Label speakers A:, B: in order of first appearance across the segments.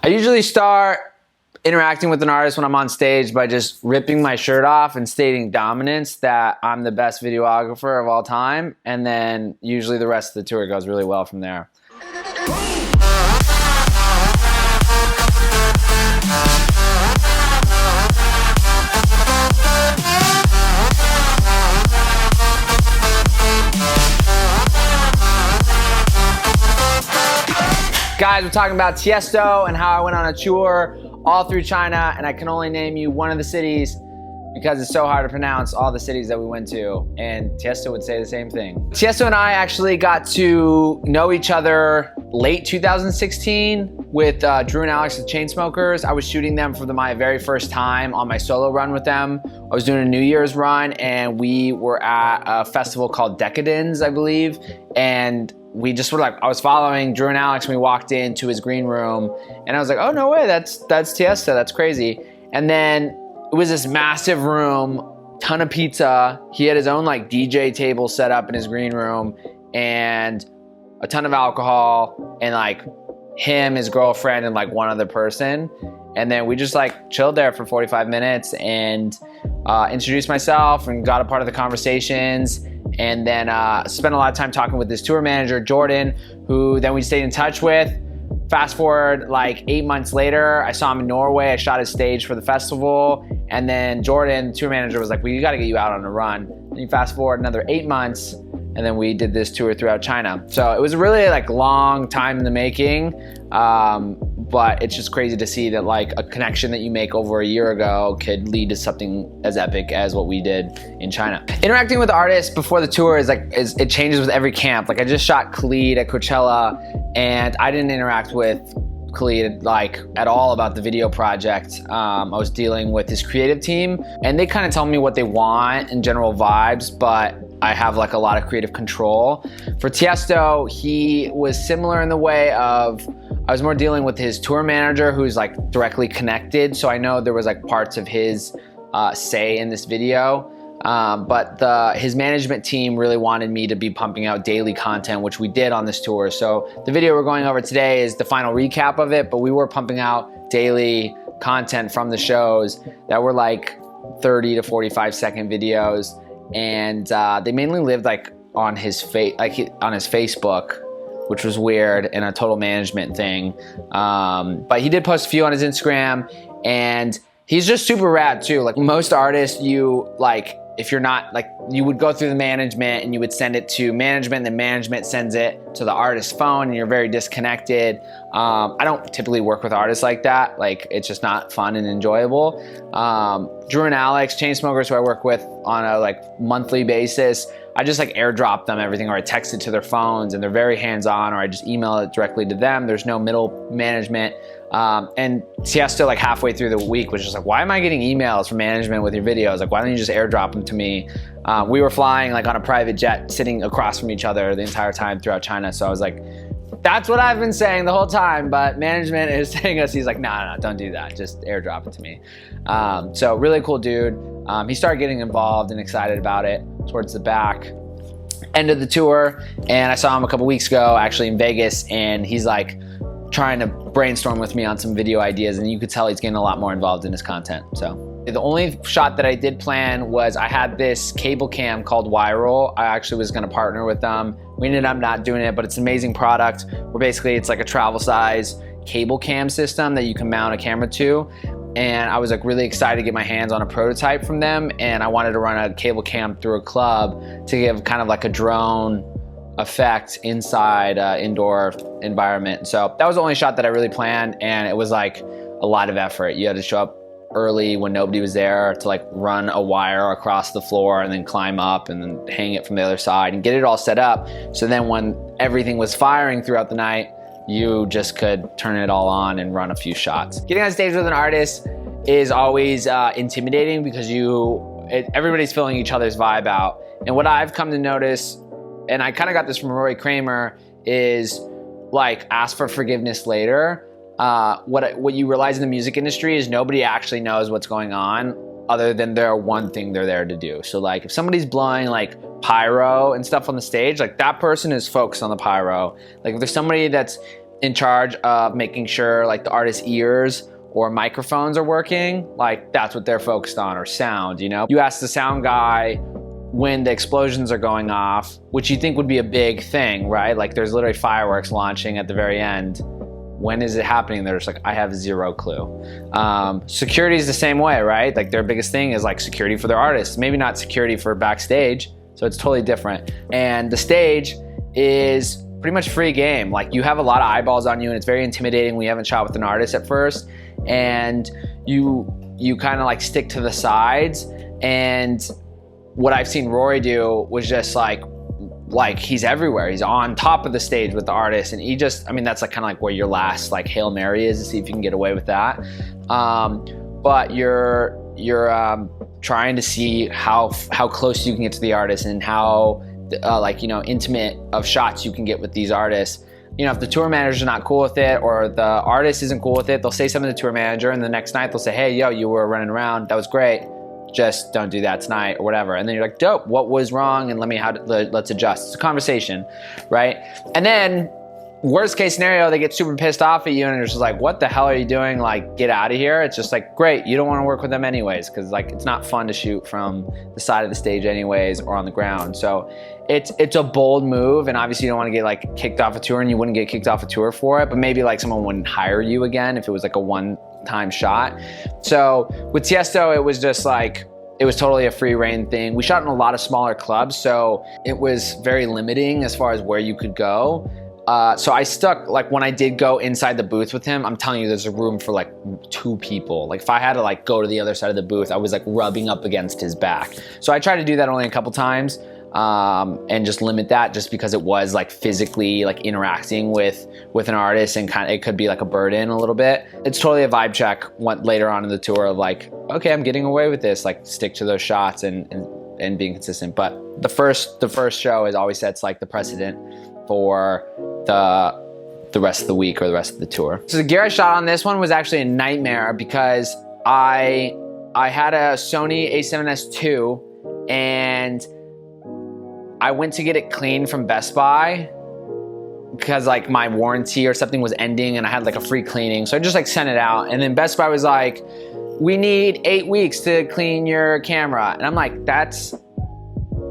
A: I usually start interacting with an artist when I'm on stage by just ripping my shirt off and stating dominance that I'm the best videographer of all time, and then usually the rest of the tour goes really well from there. Guys, we're talking about Tiesto and how I went on a tour all through China, and I can only name you one of the cities because it's so hard to pronounce all the cities that we went to, and Tiesto would say the same thing. Tiesto and I actually got to know each other late 2016 with Drew and Alex, the Chainsmokers. I was shooting them for my very first time on my solo run with them. I was doing a New Year's run, and we were at a festival called Decadence, I believe, and we just were like, I was following Drew and Alex when we walked into his green room, and I was like, oh, no way, that's Tiesto, that's crazy. And then it was this massive room, ton of pizza. He had his own like DJ table set up in his green room, and a ton of alcohol, and like him, his girlfriend, and like one other person. And then we just like chilled there for 45 minutes and introduced myself and got a part of the conversations. And then spent a lot of time talking with this tour manager, Jordan, who then we stayed in touch with. Fast forward like 8 months later, I saw him in Norway. I shot his stage for the festival. And then Jordan, the tour manager, was like, well, you gotta get you out on a run. And you fast forward another 8 months, and then we did this tour throughout China. So it was a really like long time in the making, but it's just crazy to see that like a connection that you make over a year ago could lead to something as epic as what we did in China. Interacting with artists before the tour it changes with every camp. Like I just shot Khalid at Coachella, and I didn't interact with Khalid like at all about the video project. I was dealing with his creative team, and they kind of tell me what they want and general vibes, but I have like a lot of creative control. For Tiesto, he was similar in the way of, I was more dealing with his tour manager who's like directly connected. So I know there was like parts of his say in this video. But his management team really wanted me to be pumping out daily content, which we did on this tour. So the video we're going over today is the final recap of it, but we were pumping out daily content from the shows that were like 30 to 45 second videos. And they mainly lived like on his on his Facebook, which was weird and a total management thing. But he did post a few on his Instagram, and he's just super rad too. Like most artists, if you're not like, you would go through the management and you would send it to management, then management sends it to the artist's phone, and you're very disconnected. I don't typically work with artists like that. Like it's just not fun and enjoyable. Drew and Alex, Chainsmokers, who I work with on a like monthly basis, I just like airdrop them everything, or I text it to their phones, and they're very hands-on, or I just email it directly to them. There's no middle management. And Tiesto, like halfway through the week, was just like, why am I getting emails from management with your videos? Like, why don't you just airdrop them to me? We were flying like on a private jet, sitting across from each other the entire time throughout China. So I was like, that's what I've been saying the whole time, but management is saying us, he's like, no, don't do that. Just airdrop it to me. So really cool dude. He started getting involved and excited about it towards the back end of the tour. And I saw him a couple weeks ago, actually in Vegas, and he's like trying to brainstorm with me on some video ideas, and you could tell he's getting a lot more involved in his content. So the only shot that I did plan was I had this cable cam called Viral. I actually was gonna partner with them. We ended up not doing it, but it's an amazing product where basically it's like a travel size cable cam system that you can mount a camera to. And I was like really excited to get my hands on a prototype from them, and I wanted to run a cable cam through a club to give kind of like a drone effect inside indoor environment. So that was the only shot that I really planned, and it was like a lot of effort. You had to show up early when nobody was there to like run a wire across the floor and then climb up and then hang it from the other side and get it all set up. So then when everything was firing throughout the night, you just could turn it all on and run a few shots. Getting on stage with an artist is always intimidating because everybody's feeling each other's vibe out. And what I've come to notice, and I kind of got this from Rory Kramer, is like ask for forgiveness later. What you realize in the music industry is nobody actually knows what's going on other than their one thing they're there to do. So like if somebody's blowing like pyro and stuff on the stage, like that person is focused on the pyro. Like if there's somebody that's in charge of making sure like the artist's ears or microphones are working, like that's what they're focused on, or sound, you know? You ask the sound guy when the explosions are going off, which you think would be a big thing, right? Like there's literally fireworks launching at the very end. When is it happening? They're just like, I have zero clue. Security is the same way, right? Like their biggest thing is like security for their artists, maybe not security for backstage, so it's totally different. And the stage is pretty much free game. Like you have a lot of eyeballs on you and it's very intimidating when you haven't shot with an artist at first, and you kind of like stick to the sides. And what I've seen Rory do was just like he's everywhere. He's on top of the stage with the artist, and he just, I mean, that's like kind of like where your last like Hail Mary is, to see if you can get away with that. But you're trying to see how close you can get to the artist and how like, you know, intimate of shots you can get with these artists. You know, if the tour manager's not cool with it or the artist isn't cool with it, they'll say something to the tour manager, and the next night they'll say, hey, yo, you were running around, that was great, just don't do that tonight, or whatever. And then you're like, dope, what was wrong? And let's adjust. It's a conversation, right? And then worst case scenario, they get super pissed off at you and they're just like, what the hell are you doing? Like, get out of here. It's just like, great, you don't want to work with them anyways, because like it's not fun to shoot from the side of the stage anyways, or on the ground. So it's a bold move, and obviously you don't want to get like kicked off a tour, and you wouldn't get kicked off a tour for it, but maybe like someone wouldn't hire you again if it was like a one-time shot. So with Tiesto, it was just like, it was totally a free reign thing. We shot in a lot of smaller clubs, so it was very limiting as far as where you could go. So I stuck, like when I did go inside the booth with him, I'm telling you, there's a room for like 2 people. Like if I had to like go to the other side of the booth, I was like rubbing up against his back. So I tried to do that only a couple times, and just limit that, just because it was like physically like interacting with an artist, and kind of, it could be like a burden a little bit. It's totally a vibe check later on in the tour of like, okay, I'm getting away with this, like stick to those shots and being consistent. But the first show is always sets like the precedent for the rest of the week or the rest of the tour. So the gear I shot on this one was actually a nightmare, because I had a Sony a7S II and I went to get it cleaned from Best Buy because like my warranty or something was ending and I had like a free cleaning. So I just like sent it out, and then Best Buy was like, we need 8 weeks to clean your camera. And I'm like, that's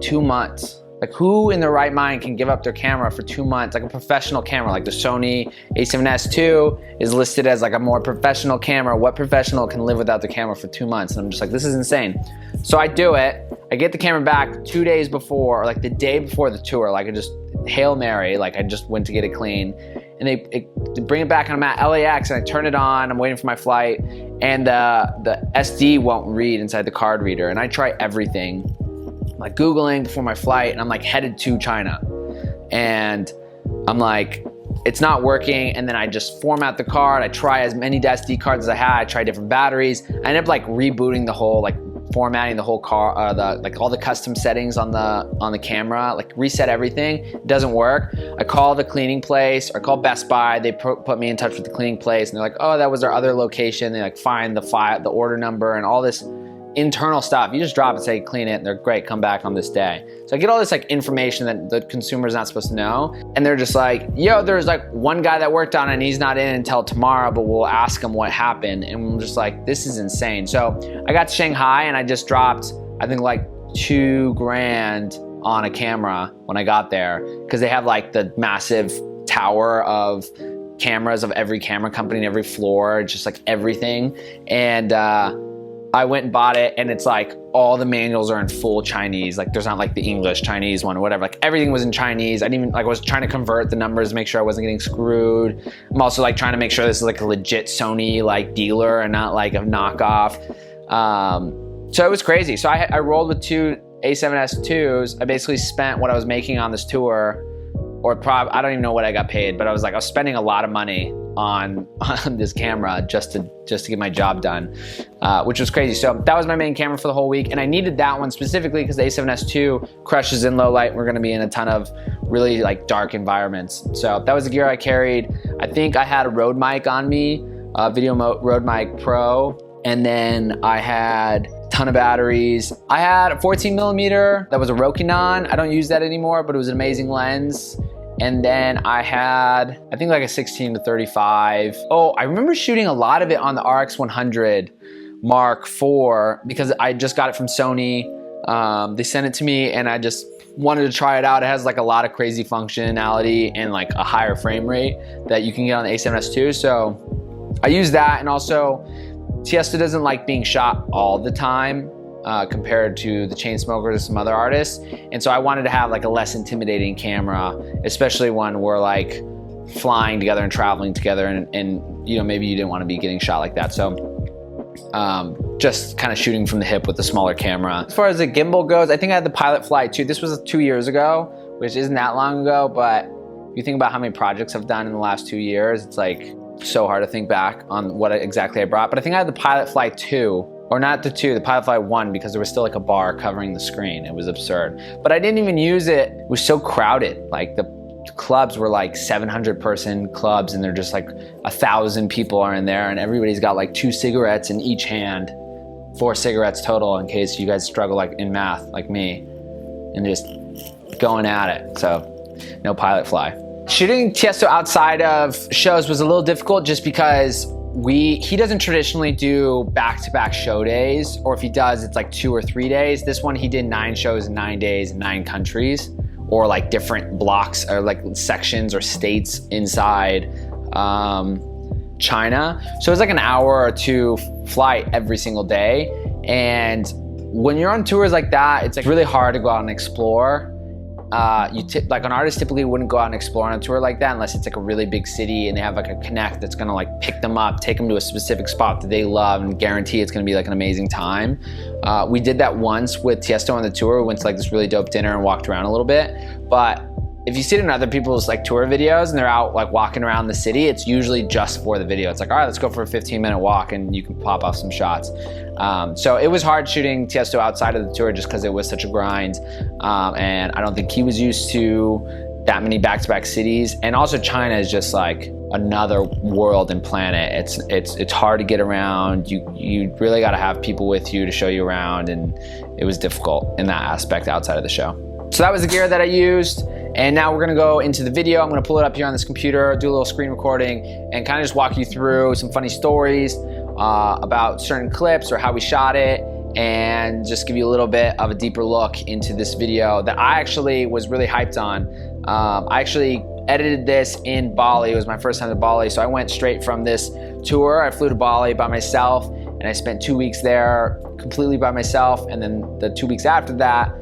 A: 2 months. Like who in their right mind can give up their camera for 2 months? Like a professional camera, like the Sony a7S II is listed as like a more professional camera. What professional can live without the camera for 2 months? And I'm just like, this is insane. So I do it. I get the camera back 2 days before, or like the day before the tour. Like I just, Hail Mary, like I just went to get it clean. And they bring it back, and I'm at LAX and I turn it on, I'm waiting for my flight, and the SD won't read inside the card reader. And I try everything, like Googling before my flight, and I'm like headed to China. And I'm like, it's not working. And then I just format the card. I try as many SD cards as I had. I try different batteries. I ended up like rebooting the whole, like formatting the whole car, like all the custom settings on the camera, like reset everything. It doesn't work. I call the cleaning place, or call Best Buy. They put me in touch with the cleaning place, and they're like, oh, that was our other location. They like find the file, the order number, and all this internal stuff. You just drop it, say clean it, and they're great, come back on this day. So I get all this like information that the consumer's not supposed to know, and they're just like, yo, there's like one guy that worked on it and he's not in until tomorrow, but we'll ask him what happened. And I'm just like, this is insane. So I got to Shanghai and I just dropped, I think like $2,000 on a camera when I got there, because they have like the massive tower of cameras of every camera company in every floor, just like everything. And I went and bought it, and it's like all the manuals are in full Chinese. Like there's not like the English Chinese one or whatever. Like everything was in Chinese. I didn't even, like I was trying to convert the numbers to make sure I wasn't getting screwed. I'm also like trying to make sure this is like a legit Sony like dealer and not like a knockoff. So it was crazy. So I rolled with 2 a7S IIs. I basically spent what I was making on this tour, or I don't even know what I got paid, but I was spending a lot of money on this camera just to get my job done, which was crazy. So that was my main camera for the whole week, and I needed that one specifically because the a7S II crushes in low light. We're gonna be in a ton of really like dark environments. So that was the gear I carried. I think I had a Rode mic on me, Rode mic Pro, and then I had a ton of batteries. I had a 14mm that was a Rokinon. I don't use that anymore, but it was an amazing lens. And then I had, I think like a 16 to 35. Oh, I remember shooting a lot of it on the RX 100 Mark IV because I just got it from Sony. They sent it to me and I just wanted to try it out. It has like a lot of crazy functionality and like a higher frame rate that you can get on the A7S II. So I used that, and also Tiesto doesn't like being shot all the time compared to the Chainsmokers or some other artists. And so I wanted to have like a less intimidating camera, especially when we're like flying together and traveling together, and you know, maybe you didn't want to be getting shot like that. So just kind of shooting from the hip with the smaller camera. As far as the gimbal goes, I think I had the Pilot Fly 2. This was 2 years ago, which isn't that long ago, but if you think about how many projects I've done in the last 2 years, it's like so hard to think back on what exactly I brought. But I think I had the Pilot Fly 2, or not the 2, the Pilot Fly 1, because there was still like a bar covering the screen. It was absurd. But I didn't even use it. It was so crowded. Like the clubs were like 700 person clubs, and they're just like 1,000 people are in there, and everybody's got like 2 cigarettes in each hand, 4 cigarettes total, in case you guys struggle like in math like me, and just going at it. So no Pilot Fly. Shooting Tiesto outside of shows was a little difficult just because he doesn't traditionally do back-to-back show days, or if he does, it's like 2 or 3 days. This one he did 9 shows in 9 days in 9 countries, or like different blocks or like sections or states inside China. So it's like an hour or 2 flight every single day. And when you're on tours like that, it's like really hard to go out and explore. Like an artist typically wouldn't go out and explore on a tour like that unless it's like a really big city and they have like a connect that's gonna like pick them up, take them to a specific spot that they love, and guarantee it's gonna be like an amazing time. We did that once with Tiesto on the tour. We went to like this really dope dinner and walked around a little bit. But if you see it in other people's like tour videos and they're out like walking around the city, it's usually just for the video. It's like, all right, let's go for a 15-minute walk and you can pop off some shots. So it was hard shooting Tiesto outside of the tour just because it was such a grind. And I don't think he was used to that many back-to-back cities. And also China is just like another world and planet. It's hard to get around. You really got to have people with you to show you around, and it was difficult in that aspect outside of the show. So that was the gear that I used. And now we're gonna go into the video. I'm gonna pull it up here on this computer, do a little screen recording, and kind of just walk you through some funny stories about certain clips or how we shot it, and just give you a little bit of a deeper look into this video that I actually was really hyped on. I actually edited this in Bali. It was my first time to Bali, so I went straight from this tour. I flew to Bali by myself, and I spent 2 weeks there completely by myself, and then the 2 weeks after that,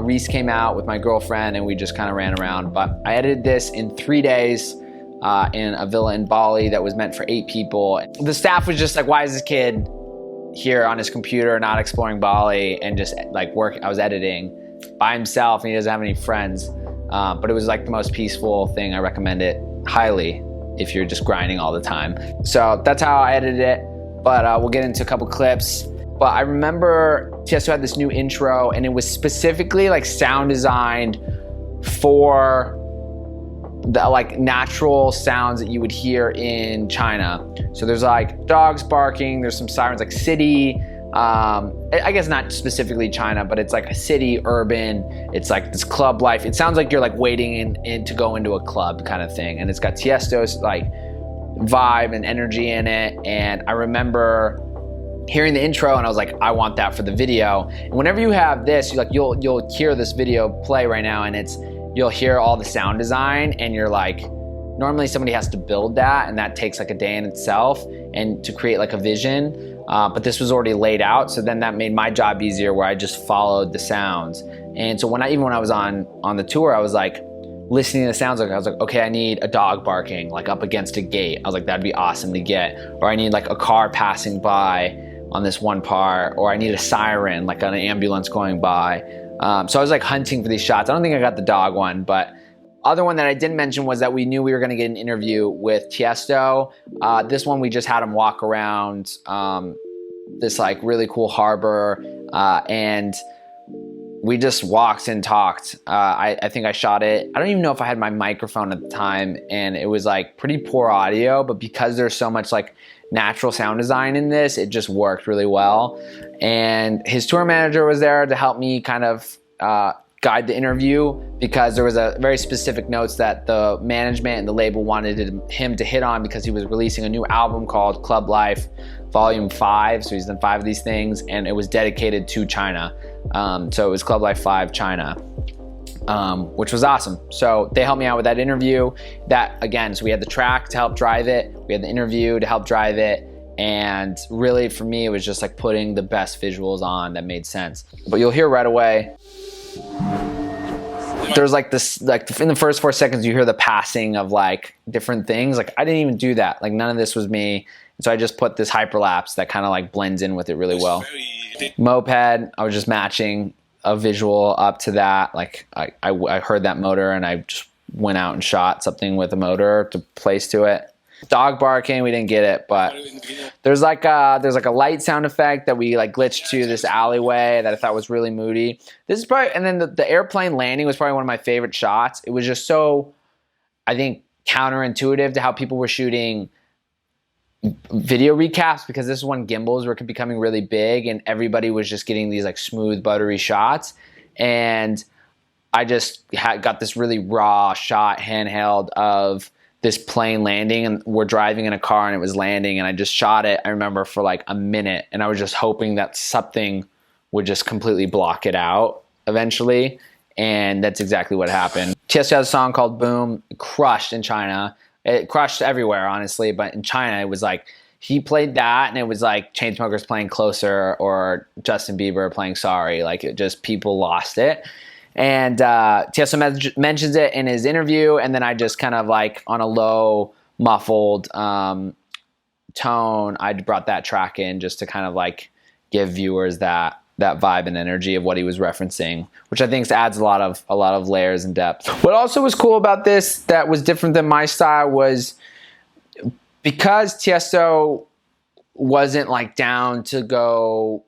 A: Reese came out with my girlfriend and we just kind of ran around. But I edited this in 3 days in a villa in Bali that was meant for 8 people. The staff was just like, why is this kid here on his computer not exploring Bali and just like I was editing by himself, and he doesn't have any friends. But it was like the most peaceful thing. I recommend it highly if you're just grinding all the time. So that's how I edited it, but we'll get into a couple clips. But I remember Tiesto had this new intro, and it was specifically like sound designed for the like natural sounds that you would hear in China. So there's like dogs barking, there's some sirens, like city. I guess not specifically China, but it's like a city, urban. It's like this club life. It sounds like you're like waiting in to go into a club kind of thing. And it's got Tiesto's like vibe and energy in it. And I remember hearing the intro and I was like, I want that for the video. And whenever you have this, you'll hear this video play right now, and you'll hear all the sound design, and you're like, normally somebody has to build that, and that takes like a day in itself and to create like a vision. But this was already laid out, so then that made my job easier, where I just followed the sounds. And so even when I was on the tour, I was like listening to the sounds. I was like, okay, I need a dog barking like up against a gate. I was like, that'd be awesome to get. Or I need like a car passing by on this one part, or I need a siren, like an ambulance going by. So I was like hunting for these shots. I don't think I got the dog one, but other one that I didn't mention was that we knew we were gonna get an interview with Tiesto. This one, we just had him walk around this like really cool harbor, and we just walked and talked. I think I shot it. I don't even know if I had my microphone at the time, and it was like pretty poor audio, but because there's so much like natural sound design in this, it just worked really well. And his tour manager was there to help me kind of guide the interview because there was a very specific notes that the management and the label wanted him to hit on because he was releasing a new album called Clublife Volume 5. So he's done 5 of these things, and it was dedicated to China. So it was Clublife 5 China, which was awesome. So they helped me out with that interview. That, again, so we had the track to help drive it. We had the interview to help drive it. And really, for me, it was just like putting the best visuals on that made sense. But you'll hear right away, there's like this, like in the first 4 seconds, you hear the passing of like different things. Like I didn't even do that. Like none of this was me. And so I just put this hyperlapse that kind of like blends in with it really well. Moped, I was just matching a visual up to that. Like I heard that motor and I just went out and shot something with a motor to place to it. Dog barking, we didn't get it, but there's like a light sound effect that we like glitched to this alleyway that I thought was really moody. This is probably, and then the airplane landing was probably one of my favorite shots. It was just so, I think, counterintuitive to how people were shooting video recaps, because this is when gimbals were becoming really big and everybody was just getting these like smooth, buttery shots. And I just got this really raw shot handheld of this plane landing, and we're driving in a car and it was landing, and I just shot it, I remember, for like a minute, and I was just hoping that something would just completely block it out eventually, and that's exactly what happened. Tiesto has a song called Boom. It crushed in China. It crushed everywhere, honestly, but in China it was like, he played that and it was like Chainsmokers playing Closer or Justin Bieber playing Sorry. Like it just, people lost it. And Tiesto mentions it in his interview, and then I just kind of like on a low, muffled tone, I brought that track in just to kind of like give viewers that vibe and energy of what he was referencing, which I think adds a lot of layers and depth. What also was cool about this that was different than my style was because Tiesto wasn't like down to go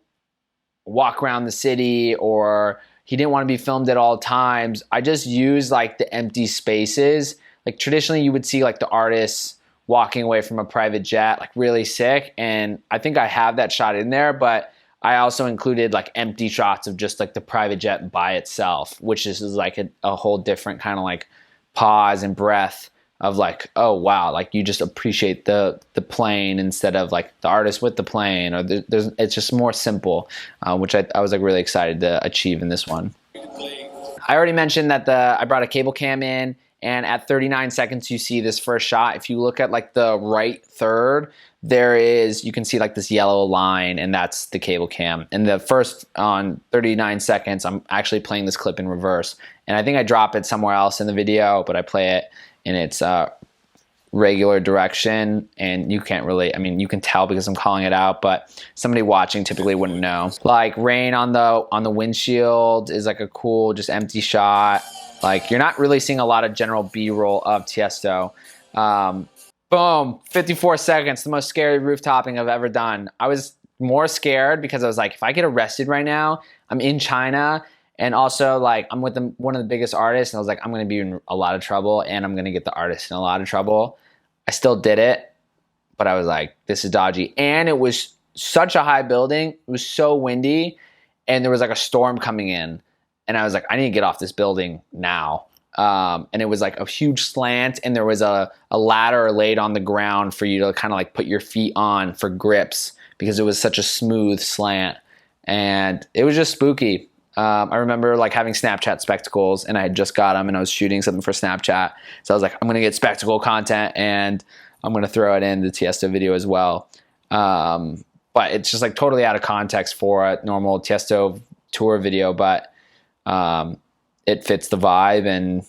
A: walk around the city, or he didn't want to be filmed at all times, I just used like the empty spaces. Like traditionally you would see like the artists walking away from a private jet, like really sick. And I think I have that shot in there, but I also included like empty shots of just like the private jet by itself, which is like a whole different kind of like pause and breath of like, oh wow, like you just appreciate the plane instead of like the artist with the plane, or it's just more simple, which I was like really excited to achieve in this one. I already mentioned that I brought a cable cam in, and at 39 seconds you see this first shot. If you look at like the right third, you can see like this yellow line, and that's the cable cam. And the first, on 39 seconds, I'm actually playing this clip in reverse. And I think I drop it somewhere else in the video, but I play it in its regular direction, and you can't really, I mean, you can tell because I'm calling it out, but somebody watching typically wouldn't know. Like rain on the windshield is like a cool, just empty shot. Like you're not really seeing a lot of general B-roll of Tiesto. Boom, 54 seconds, the most scary rooftoping I've ever done. I was more scared because I was like, if I get arrested right now, I'm in China, and also like I'm with one of the biggest artists, and I was like, I'm gonna be in a lot of trouble, and I'm gonna get the artist in a lot of trouble. I still did it, but I was like, this is dodgy. And it was such a high building, it was so windy, and there was like a storm coming in, and I was like, I need to get off this building now. And it was like a huge slant, and there was a ladder laid on the ground for you to kind of like put your feet on for grips, because it was such a smooth slant, and it was just spooky. I remember like having Snapchat spectacles, and I had just got them, and I was shooting something for Snapchat. So I was like, I'm going to get spectacle content, and I'm going to throw it in the Tiesto video as well. But it's just like totally out of context for a normal Tiesto tour video, but it fits the vibe, and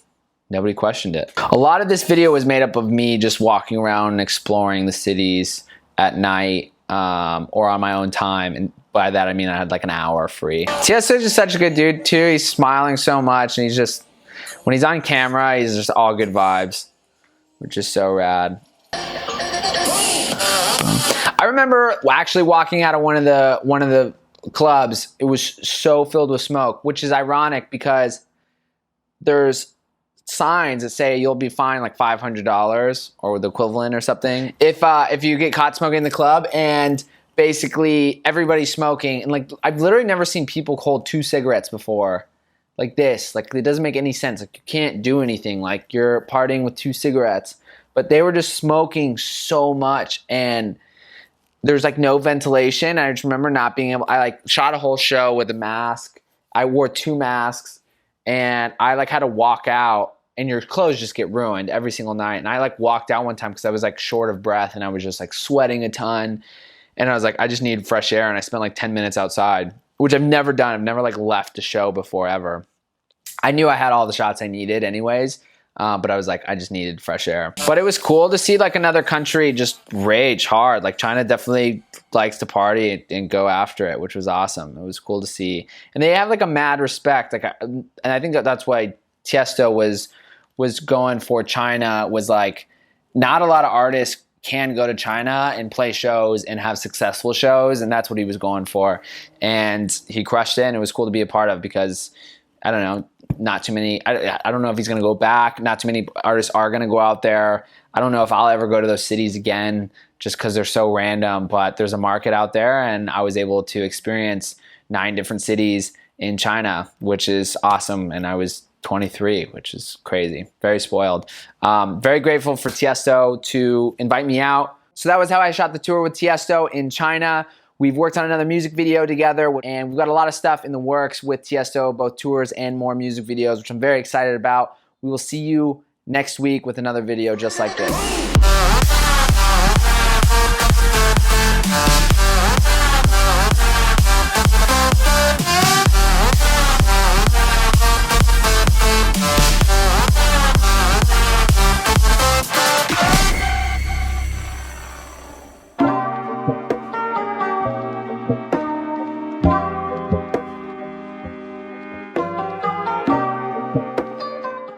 A: nobody questioned it. A lot of this video was made up of me just walking around and exploring the cities at night, or on my own time. And by that I mean I had like an hour free. Tiesto's just such a good dude too. He's smiling so much, and he's just, when he's on camera, he's just all good vibes, which is so rad. I remember actually walking out of one of the clubs. It was so filled with smoke, which is ironic because there's signs that say you'll be fined like $500 or the equivalent or something if you get caught smoking in the club. And basically everybody's smoking, and like I've literally never seen people hold 2 cigarettes before. like this. Like, it doesn't make any sense. Like, you can't do anything. Like, you're partying with 2 cigarettes. But they were just smoking so much, and there's like no ventilation. I just remember not being able, I like shot a whole show with a mask. I wore 2 masks, and I like had to walk out, and your clothes just get ruined every single night. And I like walked out one time because I was like short of breath, and I was just like sweating a ton. And I was like, I just need fresh air. And I spent like 10 minutes outside, which I've never done. I've never like left a show before ever. I knew I had all the shots I needed anyways. But I was like, I just needed fresh air. But it was cool to see like another country just rage hard. Like, China definitely likes to party and go after it, which was awesome. It was cool to see. And they have like a mad respect. Like, and I think that's why Tiesto was going for China, was like, not a lot of artists can go to China and play shows and have successful shows. And that's what he was going for. And he crushed it, and it was cool to be a part of, because I don't know, not too many, I don't know if he's going to go back. Not too many artists are going to go out there. I don't know if I'll ever go to those cities again, just because they're so random, but there's a market out there, and I was able to experience 9 different cities in China, which is awesome. And I was 23, which is crazy. Very spoiled. Very grateful for Tiesto to invite me out. So that was how I shot the tour with Tiesto in China. We've worked on another music video together, and we've got a lot of stuff in the works with Tiesto, both tours and more music videos, which I'm very excited about. We will see you next week with another video just like this.